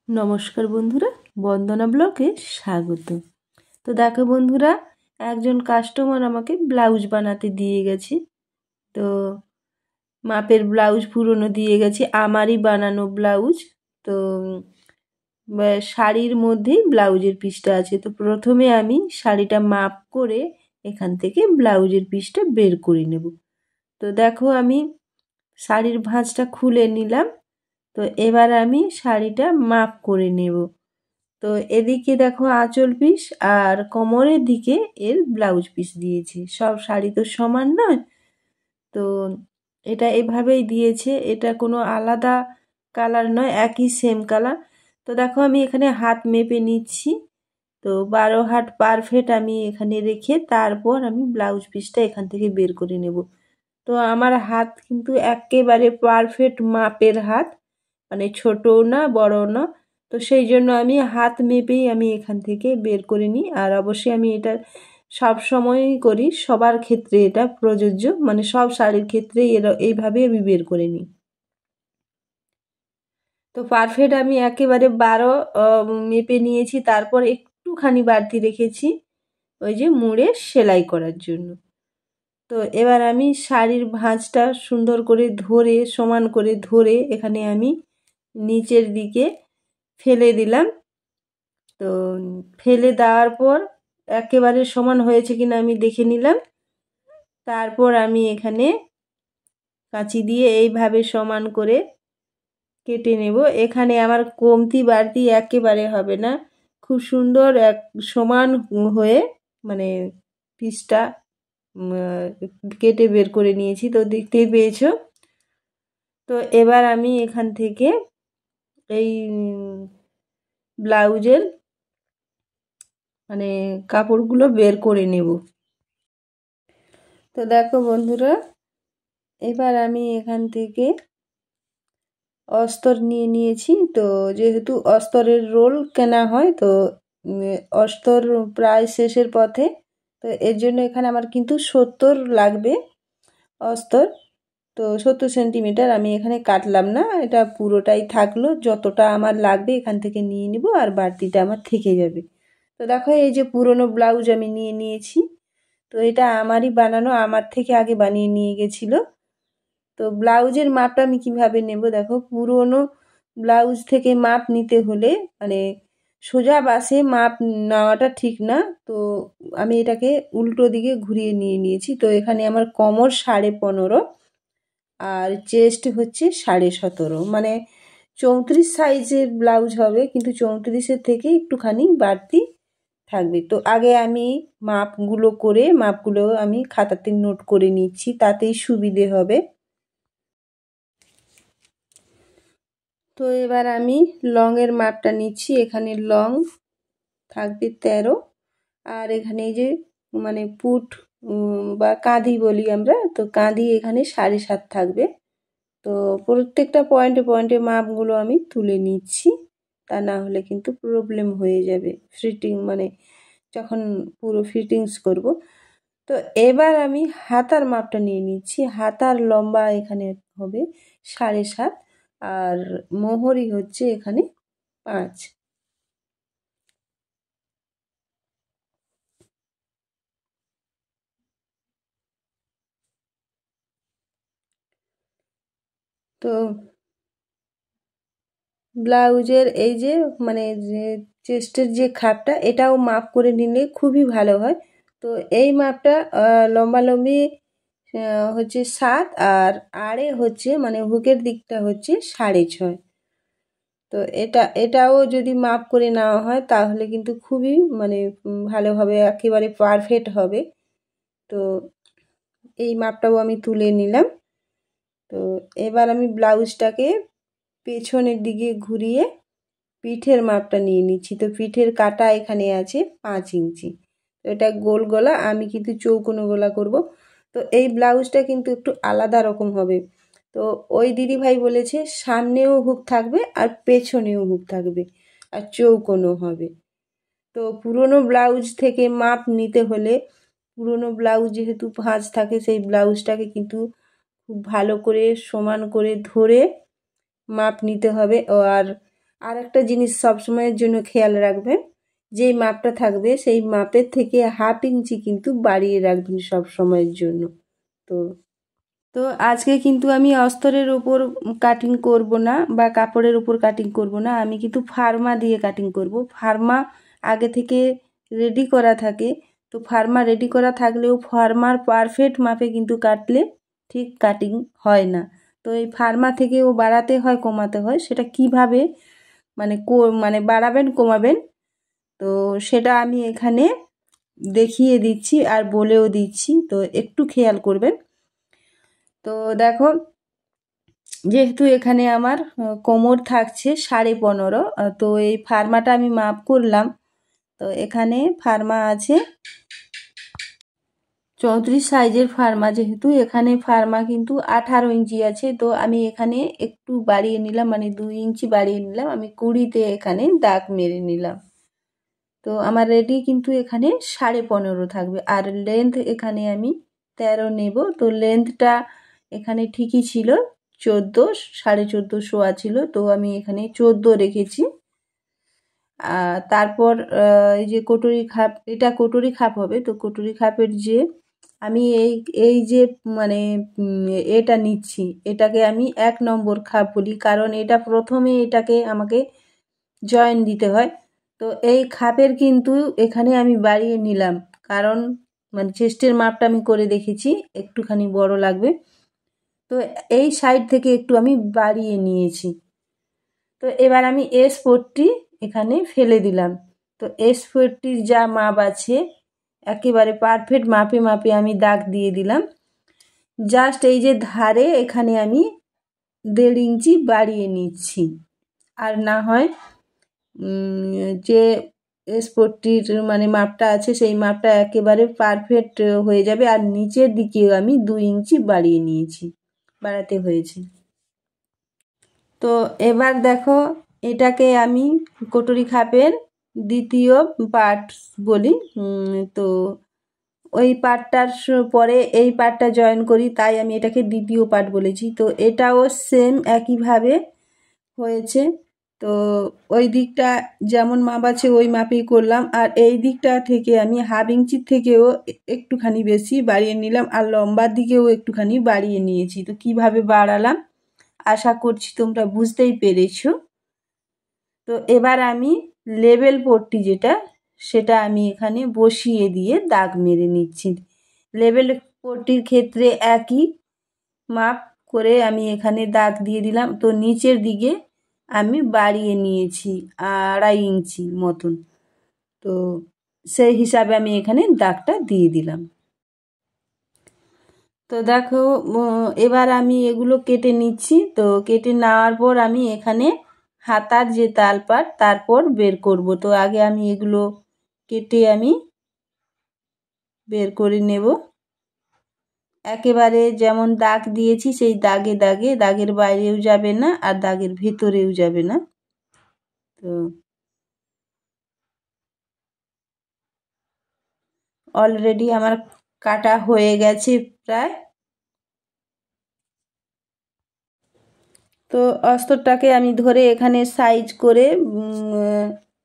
নমস্কার বন্ধুরা, বন্দনা ব্লগে স্বাগত। তো দেখো বন্ধুরা, একজন কাস্টমার আমাকে ব্লাউজ বানাতে দিয়ে গেছে। তো মাপের ব্লাউজ পুরনো দিয়ে গেছে, আমারই বানানো ব্লাউজ। তো শাড়ির মধ্যেই ব্লাউজের পিসটা আছে। তো প্রথমে আমি শাড়িটা মাপ করে এখান থেকে ব্লাউজের পিসটা বের করে নেব। তো দেখো আমি শাড়ির ভাঁজটা খুলে নিলাম। তো এবার আমি শাড়িটা মাপ করে নেব। তো এদিকে দেখো আঁচল পিস আর কোমরের দিকে এর ব্লাউজ পিস দিয়েছে। সব শাড়ি তো সমান নয়, তো এটা এভাবেই দিয়েছে। এটা কোনো আলাদা কালার নয়, একই সেম কালার। তো দেখো আমি এখানে হাত মেপে নিচ্ছি। তো 12 হাত পারফেক্ট আমি এখানে রেখে তারপর আমি ব্লাউজ পিসটা এখান থেকে বের করে নেব। তো আমার হাত কিন্তু একেবারে পারফেক্ট মাপের হাত, মানে ছোটও না বড়ও না। তো সেই জন্য আমি হাত মেপেই আমি এখান থেকে বের করে নিই। আর অবশ্যই আমি এটা সব সময়ই করি, সবার ক্ষেত্রে এটা প্রযোজ্য, মানে সব শাড়ির ক্ষেত্রেই এইভাবে আমি বের করে নিই। তো পারফেক্ট আমি একেবারে 12 মেপে নিয়েছি। তারপর একটুখানি বাড়তি রেখেছি ওই যে মুড়ে সেলাই করার জন্য। তো এবার আমি শাড়ির ভাঁজটা সুন্দর করে ধরে, সমান করে ধরে এখানে আমি নিচের দিকে ফেলে দিলাম। তো ফেলে দেওয়ার পর একেবারে সমান হয়েছে কিনা আমি দেখে নিলাম। তারপর আমি এখানে কাঁচি দিয়ে এইভাবে সমান করে কেটে নেব। এখানে আমার কমতি বাড়তি একেবারে হবে না, খুব সুন্দর এক সমান হয়ে, মানে পিসটা কেটে বের করে নিয়েছি। তো দেখতেই পেয়েছো। তো এবার আমি এখান থেকে এই ব্লাউজের মানে কাপড়গুলো বের করে নেব। তো দেখো বন্ধুরা, এবার আমি এখান থেকে অস্তর নিয়ে নিয়েছি। তো যেহেতু অস্তরের রোল কেনা হয়, তো অস্তর প্রায় শেষের পথে, তো এর জন্য এখানে আমার কিন্তু 70 লাগবে অস্তর। তো 70 সেন্টিমিটার আমি এখানে কাটলাম না, এটা পুরোটাই থাকলো। যতটা আমার লাগবে এখান থেকে নিয়ে নিব, আর বাড়তিটা আমার থেকে যাবে। তো দেখো এই যে পুরনো ব্লাউজ আমি নিয়ে নিয়েছি। তো এটা আমারই বানানো, আমার থেকে আগে বানিয়ে নিয়ে গেছিলো। তো ব্লাউজের মাপটা আমি কিভাবে নেব, দেখো পুরনো ব্লাউজ থেকে মাপ নিতে হলে মানে সোজা বাসে মাপ নেওয়াটা ঠিক না। তো আমি এটাকে উল্টো দিকে ঘুরিয়ে নিয়ে নিয়েছি। তো এখানে আমার কোমর 15.5 আর চেস্ট হচ্ছে 17.5, মানে 34 সাইজের ব্লাউজ হবে, কিন্তু 34-এর থেকে একটুখানি বাড়তি থাকবে। তো আগে আমি মাপগুলো আমি খাতাতে নোট করে নিচ্ছি, তাতেই সুবিধে হবে। তো এবার আমি লংয়ের মাপটা নিচ্ছি। এখানে লং থাকবে 13, আর এখানে এই যে মানে পুট বা কাঁধি বলি আমরা, তো কাঁধি এখানে 7.5 থাকবে। তো প্রত্যেকটা পয়েন্টে পয়েন্টে মাপগুলো আমি তুলে নিচ্ছি, তা না হলে কিন্তু প্রবলেম হয়ে যাবে ফিটিং, মানে যখন পুরো ফিটিংস করব। তো এবার আমি হাতার মাপটা নিয়ে নিচ্ছি। হাতার লম্বা এখানে হবে 7.5, আর মোহরি হচ্ছে এখানে 5। তো ব্লাউজের এই যে মানে যে চেস্টের যে খাপটা, এটাও মাপ করে নিলে খুবই ভালো হয়। তো এই মাপটা লম্বালম্বি হচ্ছে 7, আর আড়ে হচ্ছে মানে হুকের দিকটা হচ্ছে 6.5। তো এটাও যদি মাপ করে নেওয়া হয় তাহলে কিন্তু খুবই মানে ভালো হবে, একেবারে পারফেক্ট হবে। তো এই মাপটাও আমি তুলে নিলাম। তো এবার আমি ব্লাউজটাকে পেছনের দিকে ঘুরিয়ে পিঠের মাপটা নিয়ে নিচ্ছি। তো পিঠের কাটা এখানে আছে 5 ইঞ্চি। তো এটা গোল গলা, আমি কিন্তু চৌকোনো গলা করব। তো এই ব্লাউজটা কিন্তু একটু আলাদা রকম হবে। তো ওই দিদিভাই বলেছে সামনেও হুক থাকবে আর পেছনেও হুক থাকবে আর চৌকোনো হবে। তো পুরনো ব্লাউজ থেকে মাপ নিতে হলে, পুরনো ব্লাউজ যেহেতু ভাঁজ থাকে, সেই ব্লাউজটাকে কিন্তু খুব ভালো করে সমান করে ধরে মাপ নিতে হবে। আর আর একটা জিনিস সবসময়ের জন্য খেয়াল রাখবেন, যেই মাপটা থাকবে সেই মাপের থেকে 1/2 ইঞ্চি কিন্তু বাড়িয়ে রাখবেন সব সময়ের জন্য। তো তো আজকে কিন্তু আমি অস্তরের উপর কাটিং করব না বা কাপড়ের উপর কাটিং করব না, আমি কিন্তু ফার্মা দিয়ে কাটিং করব। ফার্মা আগে থেকে রেডি করা থাকে, তো ফার্মা রেডি করা থাকলেও ফার্মার পারফেক্ট মাপে কিন্তু কাটলে ঠিক কাটিং হয় না। তো এই ফার্মা থেকেও বাড়াতে হয় কমাতে হয়, সেটা কিভাবে মানে বাড়াবেন কমাবেন তো সেটা আমি এখানে দেখিয়ে দিচ্ছি আর বলেও দিচ্ছি, তো একটু খেয়াল করবেন। তো দেখো, যেহেতু এখানে আমার কোমর থাকছে 15.5, তো এই ফার্মাটা আমি মাপ করলাম। তো এখানে ফার্মা আছে 34 সাইজের ফার্মা, যেহেতু এখানে ফার্মা কিন্তু 18 ইঞ্চি আছে, তো আমি এখানে একটু বাড়িয়ে নিলাম, মানে 2 ইঞ্চি বাড়িয়ে নিলাম। আমি 20তে এখানে দাগ মেরে নিলাম। তো আমার রেডি কিন্তু এখানে 15.5 থাকবে, আর লেন্থ এখানে আমি 13 নেব। তো লেন্থটা এখানে ঠিকই ছিল, 14 14.5 ছিল, তো আমি এখানে 14 রেখেছি। তারপর এই যে কটুরি খাপ, এটা কটুরি খাপ হবে। তো কটুরি খাপের যে আমি এই যে মানে এটা নিচ্ছি, এটাকে আমি 1 নম্বর খাপ বলি, কারণ এটা প্রথমে এটাকে আমাকে জয়েন দিতে হয়। তো এই খাপের কিন্তু এখানে আমি বাড়িয়ে নিলাম, কারণ মানে চেস্টের মাপটা আমি করে দেখেছি একটুখানি বড় লাগবে, তো এই সাইড থেকে একটু আমি বাড়িয়ে নিয়েছি। তো এবার আমি S4টি এখানে ফেলে দিলাম। তো S4টির যা মাপ আছে একেবারে পারফেক্ট মাপে মাপে আমি দাগ দিয়ে দিলাম। জাস্ট এই যে ধারে এখানে আমি 1.5 ইঞ্চি বাড়িয়ে নিচ্ছি, আর না হয় যে S4টির মানে মাপটা আছে সেই মাপটা একেবারে পারফেক্ট হয়ে যাবে। আর নিচের দিকে আমি 2 ইঞ্চি বাড়িয়ে নিয়েছি, বাড়াতে হয়েছে। তো এবার দেখো, এটাকে আমি কটুরি খাপের দ্বিতীয় পার্ট বলি। তো ওই পার্টটার পরে এই পার্টটা জয়েন করি, তাই আমি এটাকে দ্বিতীয় পার্ট বলেছি। তো এটাও সেম একইভাবে হয়েছে। তো ওই দিকটা যেমন মাপ আছে ওই মাপেই করলাম, আর এই দিকটা থেকে আমি 1/2 ইঞ্চির থেকেও একটুখানি বেশি বাড়িয়ে নিলাম, আর লম্বার দিকেও একটুখানি বাড়িয়ে নিয়েছি। তো কিভাবে বাড়ালাম আশা করছি তোমরা বুঝতেই পেরেছো। তো এবার আমি লেবেল পট্টি যেটা, সেটা আমি এখানে বসিয়ে দিয়ে দাগ মেরে নিচ্ছি। লেবেল পট্টির ক্ষেত্রে একই মাপ করে আমি এখানে দাগ দিয়ে দিলাম। তো নিচের দিকে আমি বাড়িয়ে নিয়েছি 2.5 ইঞ্চি মতন, তো সেই হিসাবে আমি এখানে দাগটা দিয়ে দিলাম। তো দেখো, এবার আমি এগুলো কেটে নিচ্ছি। তো কেটে নেওয়ার পর আমি এখানে হাতার যে তালপাট তারপর বের করব। তো আগে আমি এগুলো কেটে আমি বের করে নেব। একেবারে যেমন দাগ দিয়েছি সেই দাগে দাগে, দাগের বাইরেও যাবে না আর দাগের ভেতরেও যাবে না। তো অলরেডি আমার কাটা হয়ে গেছে প্রায়। তো অস্তরটাকে আমি ধরে এখানে সাইজ করে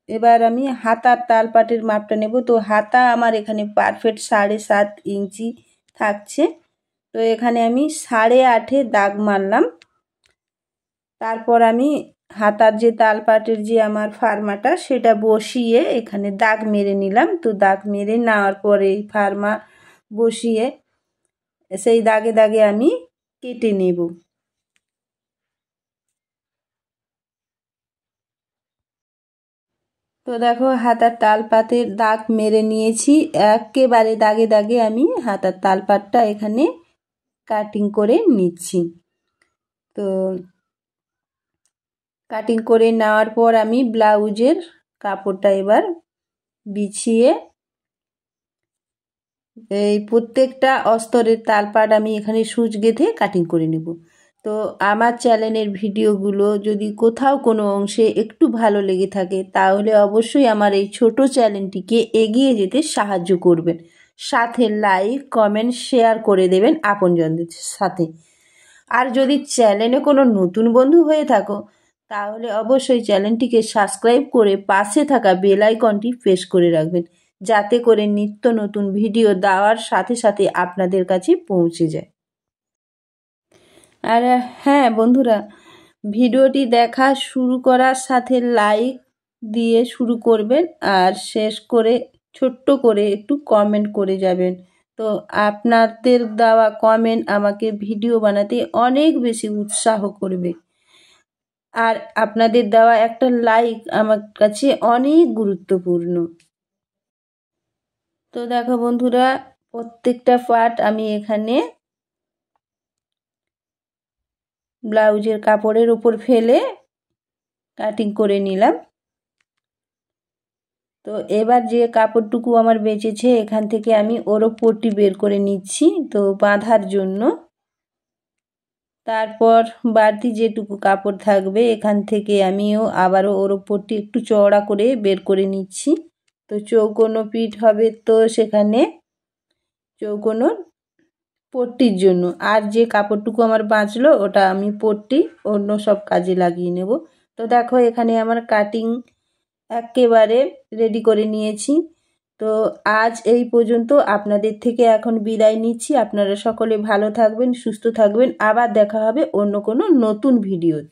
এবার আমি হাতার তালপাটের মাপটা নেব। তো হাতা আমার এখানে পারফেক্ট 7.5 ইঞ্চি থাকছে। তো এখানে আমি 8.5 দাগ মারলাম। তারপর আমি হাতার যে তালপাটের যে আমার ফার্মাটা সেটা বসিয়ে এখানে দাগ মেরে নিলাম। তো দাগ মেরে নেওয়ার পরে ফার্মা বসিয়ে সেই দাগে দাগে আমি কেটে নেব। তো দেখো, হাতার তালপাতের দাগ মেরে নিয়েছি, একেবারে দাগে দাগে আমি হাতার তালপাতটা এখানে কাটিং করে নিচ্ছি। তো কাটিং করে নেওয়ার পর আমি ব্লাউজের কাপড়টা এবার বিছিয়ে এই প্রত্যেকটা অস্তরের তালপাট আমি এখানে সূচ গেঁথে কাটিং করে নেব। তো আমার চ্যানেলের ভিডিওগুলো যদি কোথাও কোনো অংশে একটু ভালো লেগে থাকে তাহলে অবশ্যই আমার এই ছোট চ্যানেলটিকে এগিয়ে যেতে সাহায্য করবেন, সাথে লাইক কমেন্ট শেয়ার করে দেবেন আপনজনদের সাথে। আর যদি চ্যানেলে কোনো নতুন বন্ধু হয়ে থাকো তাহলে অবশ্যই চ্যানেলটিকে সাবস্ক্রাইব করে পাশে থাকা বেল আইকনটি প্রেস করে রাখবেন, যাতে করে নিত্য নতুন ভিডিও দেওয়ার সাথে সাথে আপনাদের কাছে পৌঁছে যায়। আর হ্যাঁ বন্ধুরা, ভিডিওটি দেখা শুরু করার সাথে লাইক দিয়ে শুরু করবেন, আর শেষ করে ছোট্ট করে একটু কমেন্ট করে যাবেন। তো আপনাদের দেওয়া কমেন্ট আমাকে ভিডিও বানাতে অনেক বেশি উৎসাহ করবে, আর আপনাদের দেওয়া একটা লাইক আমার কাছে অনেক গুরুত্বপূর্ণ। তো দেখো বন্ধুরা, প্রত্যেকটা পার্ট আমি এখানে ব্লাউজের কাপড়ের উপর ফেলে কাটিং করে নিলাম। তো এবার যে কাপড়টুকু আমার বেঁচেছে এখান থেকে আমি ওরও পট্টি বের করে নিচ্ছি, তো বাঁধার জন্য। তারপর বাড়তি যেটুকু কাপড় থাকবে এখান থেকে আমিও আবারও ওর পট্টি একটু চওড়া করে বের করে নিচ্ছি। তো চৌকোনো পিঠ হবে, তো সেখানে চৌকোনো পট্টির জন্য আর যে কাপড়টুকু আমার বাঁচলো ওটা আমি পট্টি অন্য সব কাজে লাগিয়ে নেব। তো দেখো এখানে আমার কাটিং একেবারে রেডি করে নিয়েছি। তো আজ এই পর্যন্ত, আপনাদের থেকে এখন বিদায় নিচ্ছি। আপনারা সকলে ভালো থাকবেন, সুস্থ থাকবেন। আবার দেখা হবে অন্য কোনো নতুন ভিডিওতে।